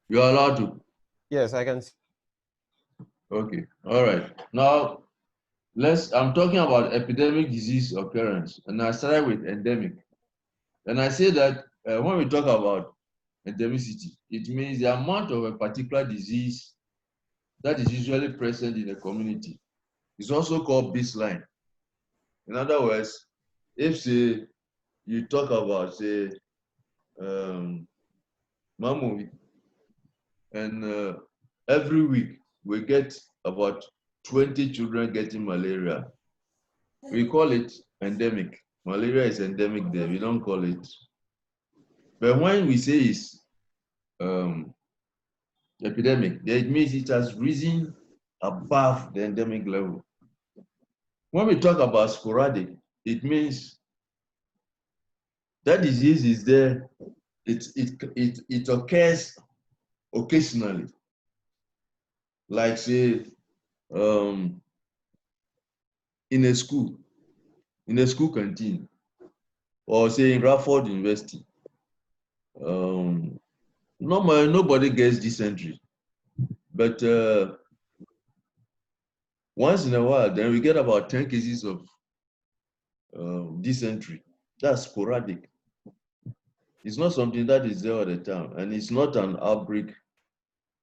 You are allowed to. Yes, I can see. Okay. All right. Now I'm talking about epidemic disease occurrence, and I started with endemic. And I say that when we talk about endemicity, it means the amount of a particular disease that is usually present in a community. It's also called baseline. In other words, if say you talk about say Mammoth, and every week we get about 20 children getting malaria. We call it endemic. Malaria is endemic there. We don't call it. But when we say it's um, epidemic, it means it has risen above the endemic level. When we talk about sporadic, it means that disease is there. It occurs occasionally. Like say um, in a school, in a school canteen, or say in Radford University. Normally, nobody gets dysentery, but once in a while, then we get about 10 cases of dysentery. That's sporadic. It's not something that is there all the time, and it's not an outbreak.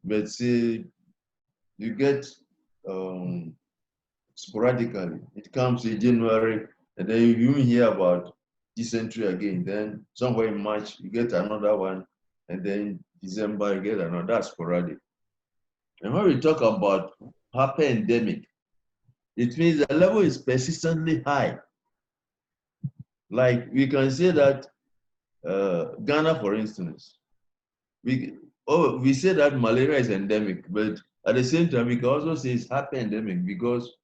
But say you get um, sporadically. It comes in January, and then you hear about dysentery again. Then somewhere in March, you get another one, and then December, you get another. That's sporadic. And when we talk about hyperendemic, it means the level is persistently high. Like we can say that Ghana, for instance, we say that malaria is endemic, but at the same time, we can also say it's hyperendemic because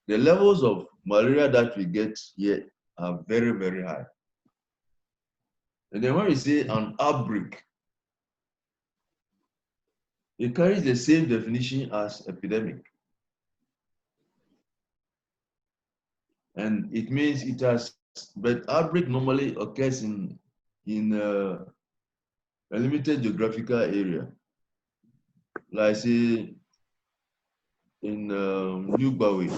the levels of malaria that we get here are very, very high. And then when we say an outbreak, it carries the same definition as epidemic. And it means it has, but outbreak normally occurs in a limited geographical area. Like say in New Bawi,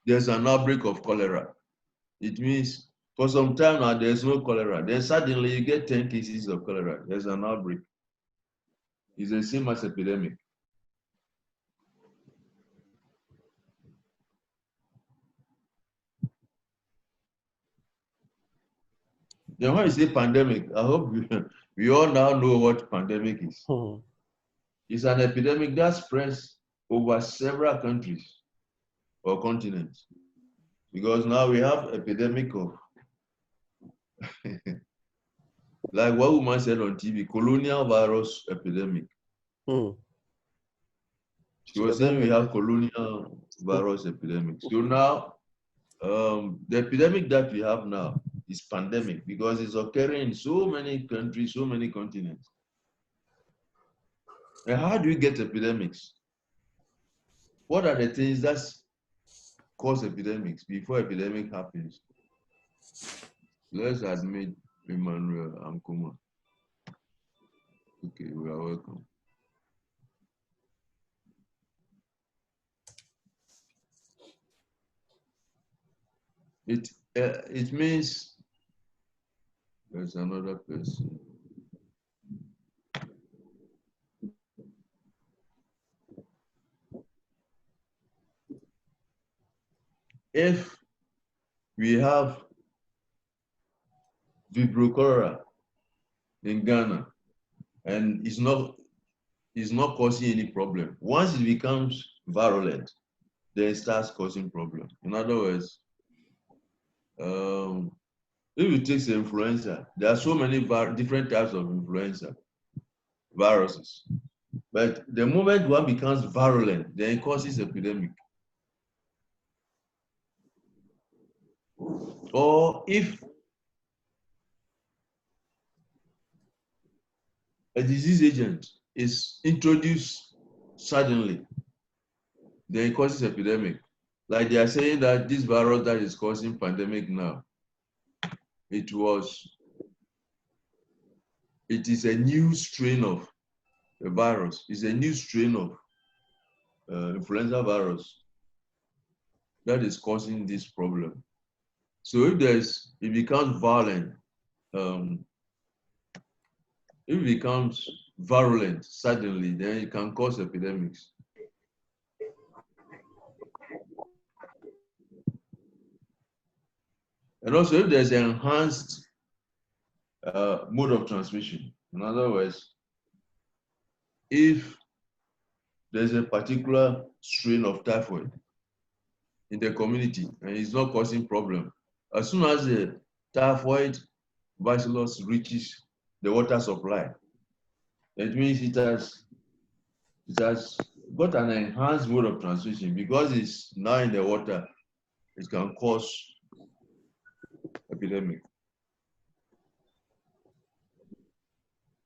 there's an outbreak of cholera. It means for some time now there's no cholera. Then suddenly you get 10 cases of cholera. There's an outbreak. It's the same as epidemic. Then when you say pandemic, I hope we all now know what pandemic is. It's an epidemic that spreads over several countries or continents. Because now we have epidemic of, like what woman said on TV, colonial virus epidemic. She was saying we have colonial virus epidemic. So now, the epidemic that we have now is pandemic because it's occurring in so many countries, so many continents. And how do we get epidemics? What are the things that cause epidemics before epidemic happens? Let's admit Emmanuel Ankuma. Okay, we are welcome. It means there's another person. If we have Vibrio cholera in Ghana and it's not causing any problem, once it becomes virulent, then it starts causing problem. In other words, if you take the influenza, there are so many different types of influenza viruses. But the moment one becomes virulent, then it causes epidemic. Or if a disease agent is introduced suddenly, then it causes epidemic. Like they are saying that this virus that is causing pandemic now, it is a new strain of a virus. It's a new strain of influenza virus that is causing this problem. So if it becomes violent, if it becomes virulent suddenly, then it can cause epidemics. And also if there's enhanced mode of transmission, in other words, if there's a particular strain of typhoid in the community and it's not causing problem, as soon as the typhoid bacillus reaches the water supply, it means it has got an enhanced mode of transmission. Because it's now in the water, it can cause epidemic.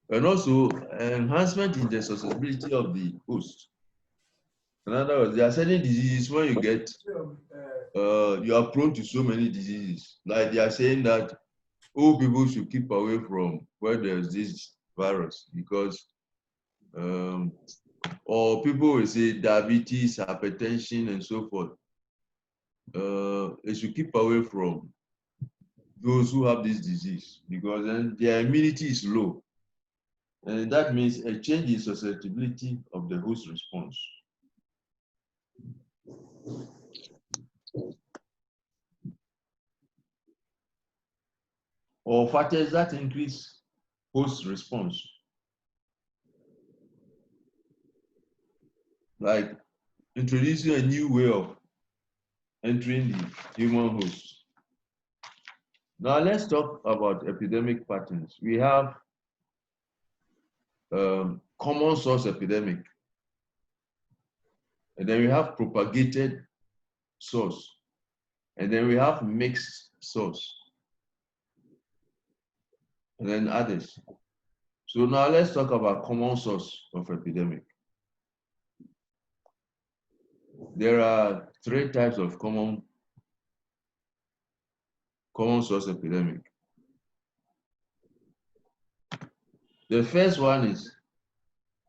And also enhancement in the susceptibility of the host. In other words, there are certain diseases when you get, you are prone to so many diseases. Like they are saying that old people should keep away from where there's this virus because, or people will say diabetes, hypertension, and so forth. They should keep away from those who have this disease because then their immunity is low. And that means a change in susceptibility of the host response. Or factors that increase host response. Like introducing a new way of entering the human host. Now let's talk about epidemic patterns. We have common source epidemic. And then we have propagated source. And then we have mixed source. And then others. So now let's talk about common source of epidemic. There are 3 types of common source epidemic. The first one is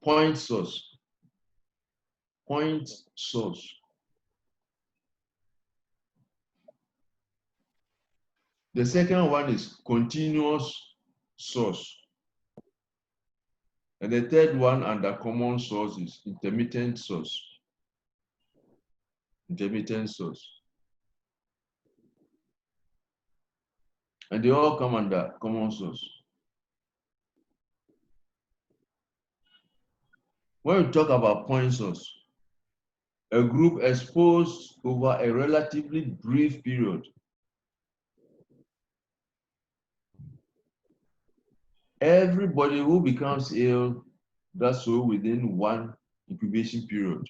point source. Point source. The second one is continuous source. And the third one under common source is intermittent source. Intermittent source. And they all come under common source. When we talk about point source, a group exposed over a relatively brief period. Everybody who becomes ill does so within one incubation period.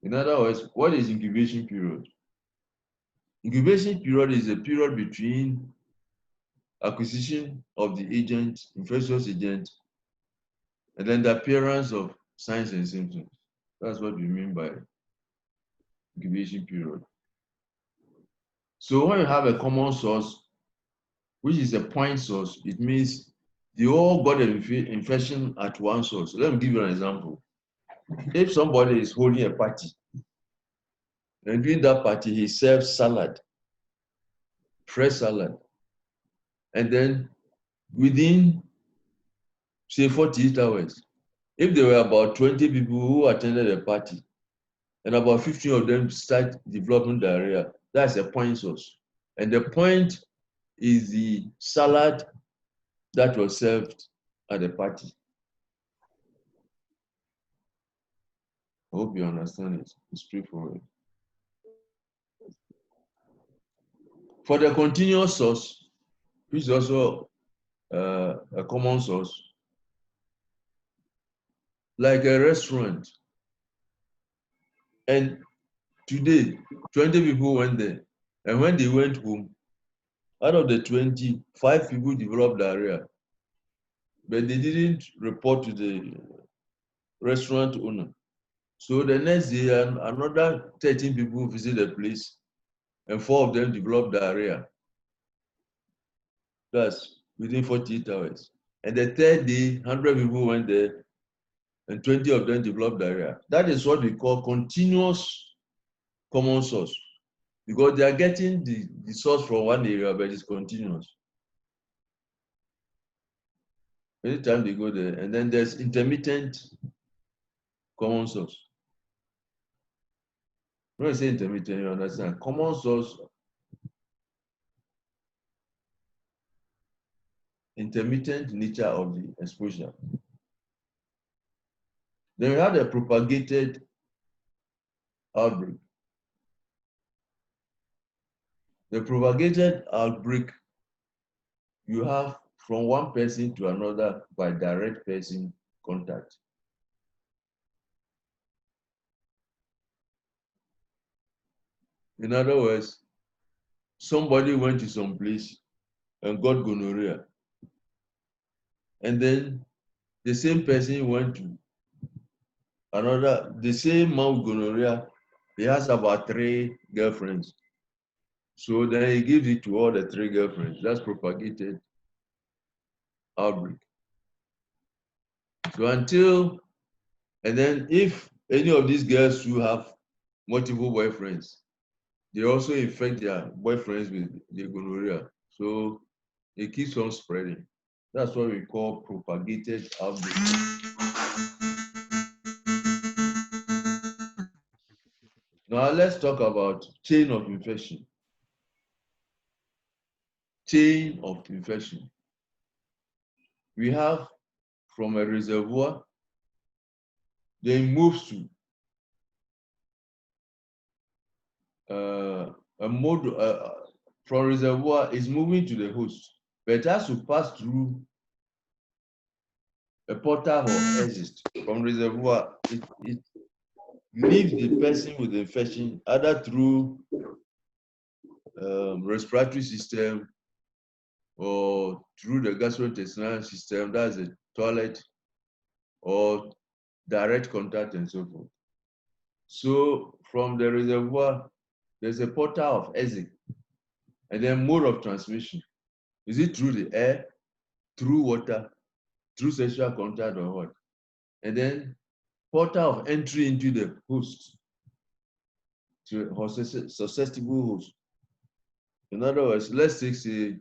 In other words, what is incubation period? Incubation period is a period between acquisition of the agent, infectious agent, and then the appearance of signs and symptoms. That's what we mean by incubation period. So when you have a common source, which is a point source, it means they all got an infection at one source. Let me give you an example. If somebody is holding a party, and during that party he serves salad, fresh salad, and then within, say, 48 hours, if there were about 20 people who attended the party, and about 15 of them start developing diarrhea, that's a point source. And the point is the salad that was served at the party. I hope you understand it. It's straightforward. For the continuous source, which is also a common source, like a restaurant, and today 20 people went there, and when they went home, out of the 20, 5 people developed diarrhea, but they didn't report to the restaurant owner. So the next day, another 13 people visit the place, and 4 of them developed diarrhea. That's within 48 hours. And the third day, 100 people went there, and 20 of them developed diarrhea. That is what we call continuous common source, because they are getting the source from one area, but it's continuous. Anytime they go there, and then there's intermittent common source. When I say intermittent, you understand? Common source, intermittent nature of the exposure. Then we had a propagated outbreak. The propagated outbreak, you have from one person to another by direct person contact. In other words, somebody went to some place and got gonorrhea. And then the same person went to another, the same man with gonorrhea, he has about 3 girlfriends. So then he gives it to all the 3 girlfriends. That's propagated outbreak. So until, and then if any of these girls who have multiple boyfriends, they also infect their boyfriends with the gonorrhea. So it keeps on spreading. That's what we call propagated outbreak. Now let's talk about chain of infection. Chain of infection. We have from a reservoir, then moves to a mode from reservoir is moving to the host, but it has to pass through a portal or exit from reservoir. It leaves the person with the infection either through respiratory system or through the gastrointestinal system, that's the toilet, or direct contact and so forth. So from the reservoir, there's a portal of exit, and then mode of transmission. Is it through the air, through water, through sexual contact, or what? And then portal of entry into the host, to a susceptible host. In other words, let's take, say,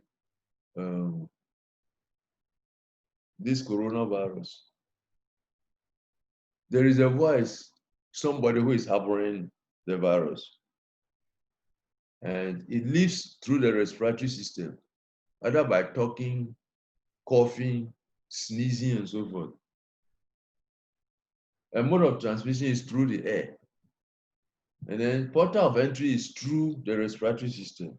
this coronavirus. The reservoir is somebody who is harboring the virus. And it lives through the respiratory system, either by talking, coughing, sneezing, and so forth. A mode of transmission is through the air. And then portal of entry is through the respiratory system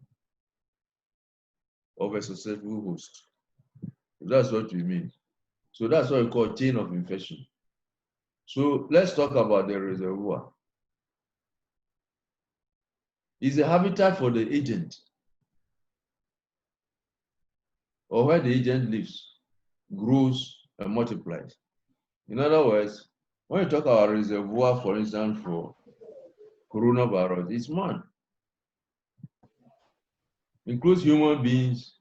of a susceptible host. That's what we mean. So that's what we call chain of infection. So let's talk about the reservoir. It's a habitat for the agent, or where the agent lives, grows, and multiplies. In other words, when you talk about reservoir, for instance, for coronavirus, it's man. It includes human beings,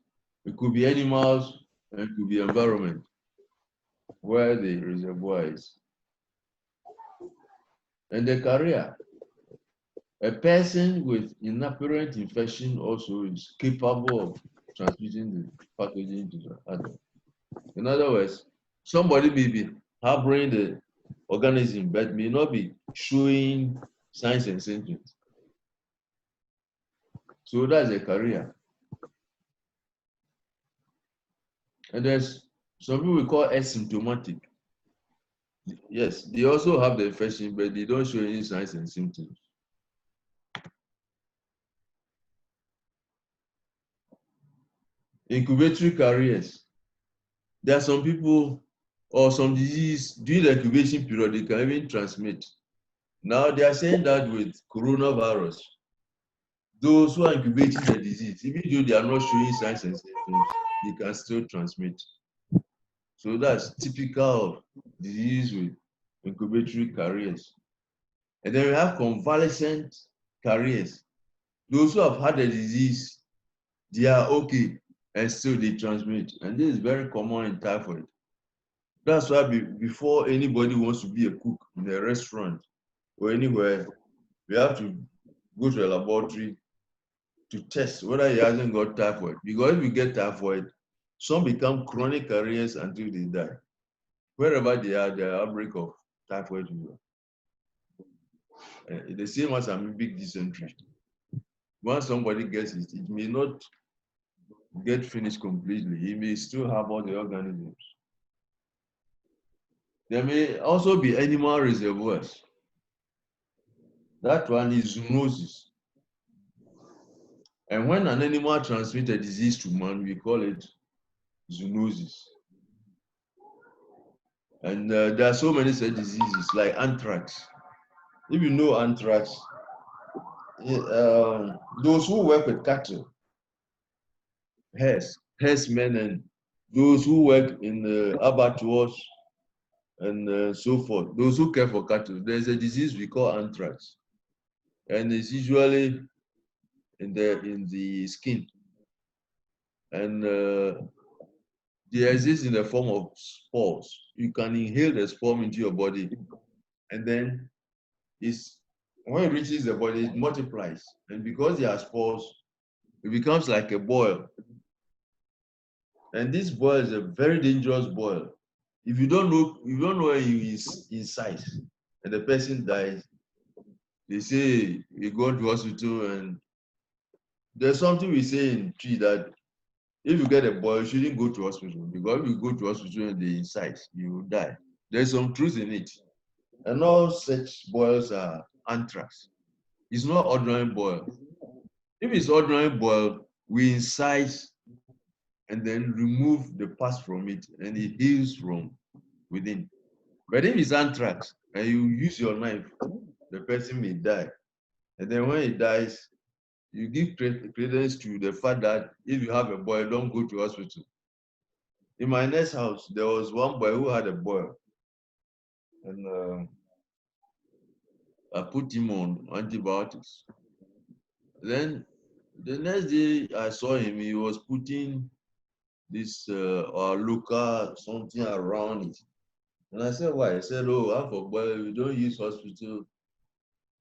it could be animals, and it could be environment where the reservoir is. And the carrier, a person with inapparent infection also is capable of transmitting the pathogen to the other. In other words, somebody may be harboring the organism but may not be showing signs and symptoms. So that's a carrier. And there's some people we call asymptomatic. Yes, they also have the infection, but they don't show any signs and symptoms. Incubatory carriers. There are some people or some disease during the incubation period, they can even transmit. Now they are saying that with coronavirus, those who are incubating the disease, even though they are not showing signs and symptoms, they can still transmit. So that's typical of disease with incubatory carriers. And then we have convalescent carriers. Those who have had the disease, they are okay, and still they transmit. And this is very common in typhoid. That's why before anybody wants to be a cook in a restaurant or anywhere, we have to go to a laboratory to test whether he hasn't got typhoid. Because if you get typhoid, some become chronic carriers until they die. Wherever they are, the outbreak of typhoid fever. The same as amoebic dysentery. Once somebody gets it, it may not get finished completely. He may still have all the organisms. There may also be animal reservoirs. That one is zoonosis. And when an animal transmits a disease to man, we call it zoonosis. And there are so many such diseases like anthrax. If you know anthrax, those who work with cattle, herdsmen, and those who work in abattoirs and so forth, those who care for cattle, there's a disease we call anthrax. And it's usually in the skin. And they exist in the form of spores. You can inhale the spore into your body, and then when it reaches the body, it multiplies. And because they are spores, it becomes like a boil. And this boil is a very dangerous boil. If you don't know where he is inside, and the person dies, they say you go to hospital, and there's something we say in tree that if you get a boil, you shouldn't go to hospital, because if you go to hospital and they inside, you will die. There's some truth in it. And all such boils are anthrax. It's not ordinary boil. If it's ordinary boil, we incise and then remove the pus from it, and it heals from within. But if it's anthrax and you use your knife, the person may die. And then when he dies, you give credence to the fact that if you have a boil, don't go to hospital. In my next house, there was one boy who had a boil, and I put him on antibiotics. Then the next day I saw him, he was putting this our local something around it. And I said, why? He said, oh, I'm for boil, we don't use hospital,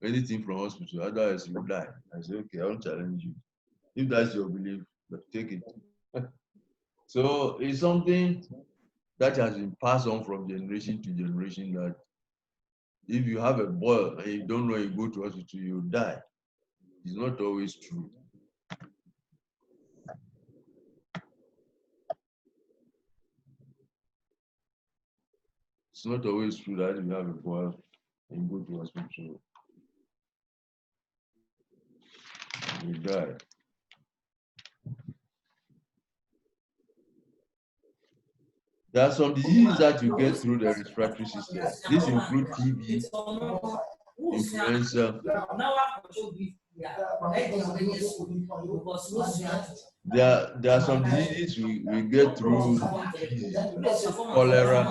anything from hospital, otherwise you die. I said, okay, I won't challenge you. If that's your belief, take it. So it's something that has been passed on from generation to generation, that if you have a boil and you don't know you go to hospital, you die. It's not always true. It's not always true that if you have a boil and go to hospital, you die. There are some diseases that you get through the respiratory system. These include TB, influenza. There are some diseases we get through cholera,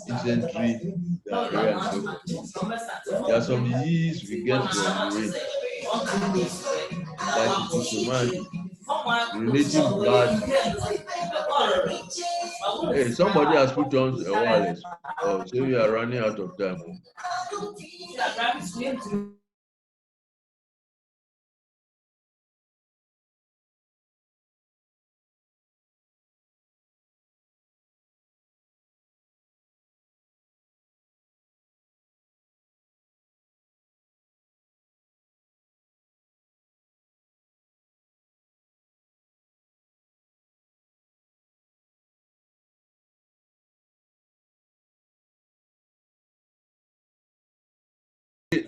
dysentery, diarrhea, and so forth. There are some diseases we get from urine, like epizoomiasis, urinating blood. Hey, somebody has put on a wireless. Oh, so we are running out of time.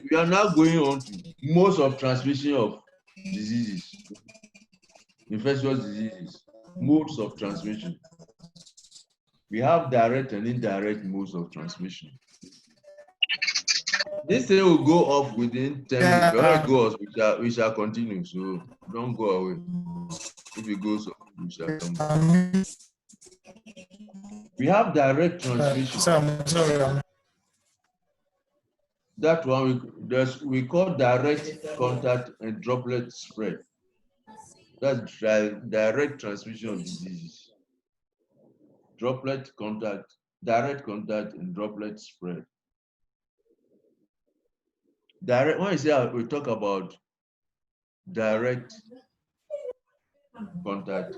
We are now going on to modes of transmission of diseases, infectious diseases, modes of transmission. We have direct and indirect modes of transmission. This thing will go off within 10 minutes. When it goes, we shall continue. So don't go away. If it goes off, we shall come back. We have direct transmission. Sorry. That one we call direct contact and droplet spread. That's direct transmission of diseases. Droplet contact direct contact and droplet spread. Direct, when you say we talk about direct contact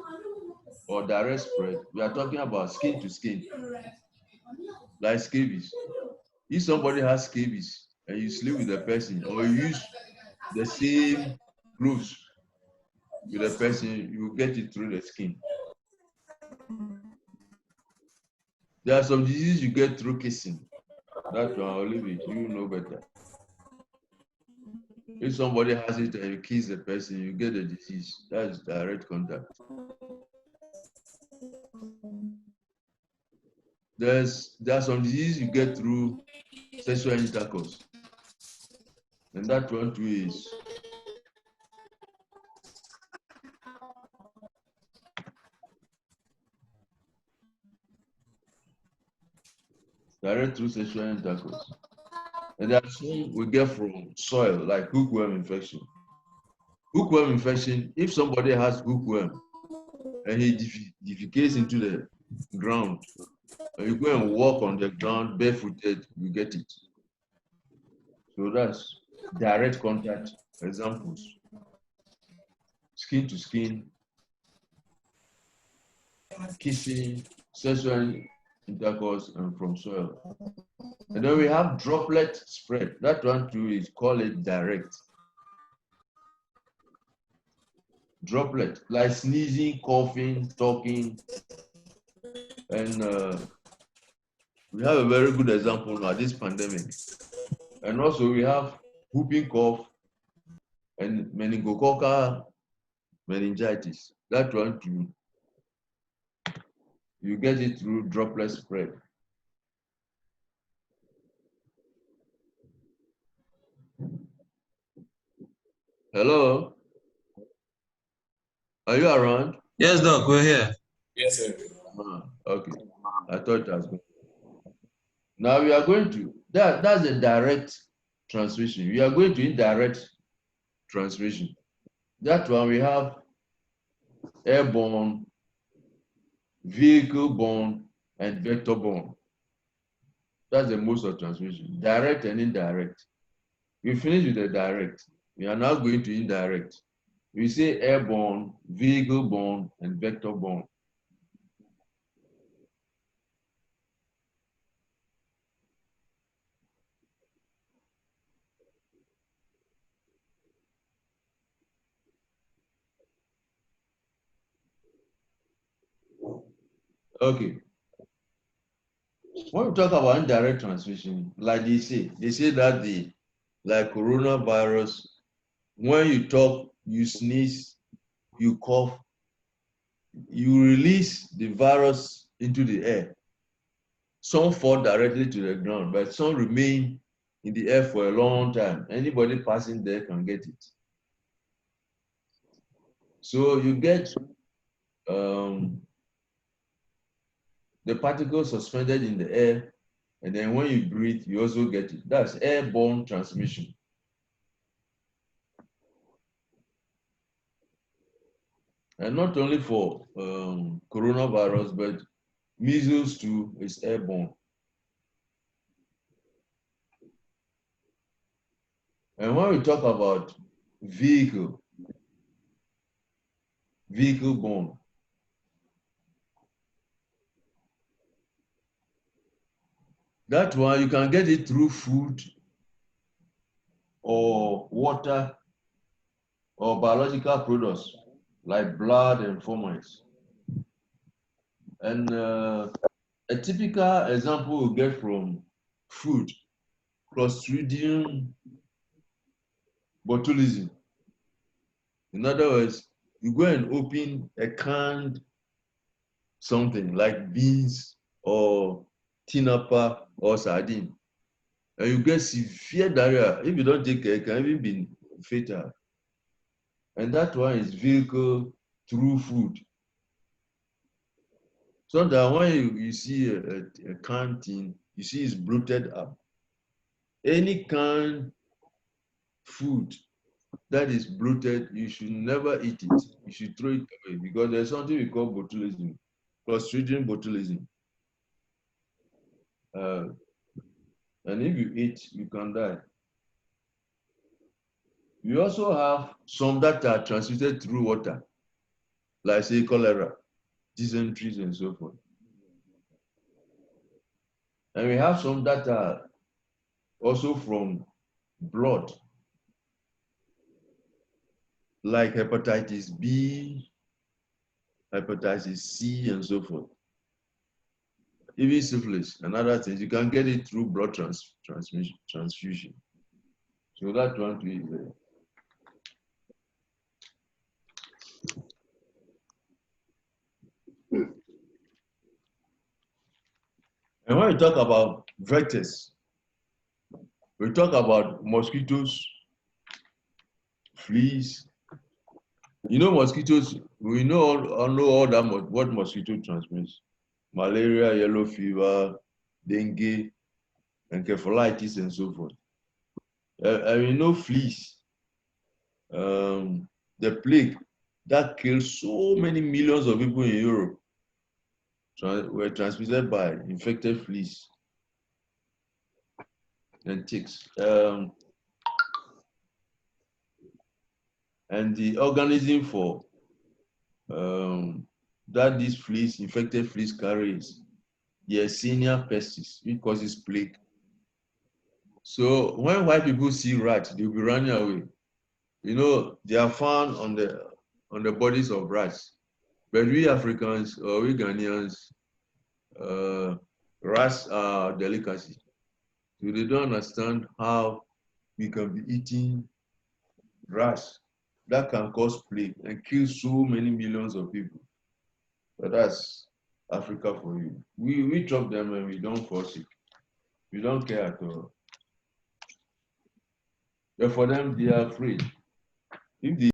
or direct spread, we are talking about skin to skin, like scabies. If somebody has scabies and you sleep with the person or you use the same gloves with the person, you get it through the skin. There are some diseases you get through kissing. That one, I'll leave it. You know better. If somebody has it and you kiss the person, you get the disease. That's direct contact. There are some diseases you get through sexual intercourse. And that one too is direct through sexual intercourse. And there are some we get from soil, like hookworm infection. Hookworm infection, if somebody has hookworm and he defecates into the ground, and you go and walk on the ground barefooted, you get it. So that's direct contact examples. Skin to skin, kissing, sexual intercourse, and from soil. And then we have droplet spread. That one too is call it direct. Droplet, like sneezing, coughing, talking. And we have a very good example now, this pandemic. And also we have whooping cough and meningococcal meningitis. That one too, you get it through droplet spread. Hello? Are you around? Yes, Doc, we're here. Yes, sir. Okay. I thought it was good. Now we are going to, that's a direct transmission. We are going to indirect transmission. That one we have airborne, vehicle-borne, and vector-borne. That's the most of transmission, direct and indirect. We finish with the direct. We are now going to indirect. We say airborne, vehicle-borne, and vector-borne. Okay. When we talk about indirect transmission, like they say that like coronavirus, when you talk, you sneeze, you cough, you release the virus into the air. Some fall directly to the ground, but some remain in the air for a long time. Anybody passing there can get it. So you get the particles suspended in the air, and then when you breathe, you also get it. That's airborne transmission. And not only for coronavirus, but measles too is airborne. And when we talk about vehicle-borne, that one you can get it through food or water or biological products like blood and fomites. And a typical example we get from food, Clostridium botulism. In other words, you go and open a canned something like beans or tinapa or sardine, and you get severe diarrhea. If you don't take care, it can even be fatal. And that one is vehicle through food. Sometimes when you see a canned thing, you see it's bloated up. Any canned food that is bloated, you should never eat it. You should throw it away because there's something we call botulism, Clostridium botulism. And if you eat, you can die. We also have some that are transmitted through water, like say cholera, dysentery, and so forth. And we have some that are also from blood, like hepatitis B, hepatitis C, and so forth. Even syphilis and other things, you can get it through blood transfusion. So that one too is there. And when we talk about vectors, we talk about mosquitoes, fleas. You know, mosquitoes, we know all that what mosquito transmits. Malaria, yellow fever, dengue, encephalitis, and so forth. And we know fleas, the plague that killed so many millions of people in Europe were transmitted by infected fleas and ticks. And the organism for that these fleas, infected fleas carry is Yersinia pestis, which causes plague. So when white people see rats, they'll be running away. You know, they are found on the bodies of rats. But we Africans or we Ghanaians, rats are delicacy. So they don't understand how we can be eating rats that can cause plague and kill so many millions of people. But that's Africa for you. We chop them and we don't fall sick. We don't care at all. But for them, they are afraid. If they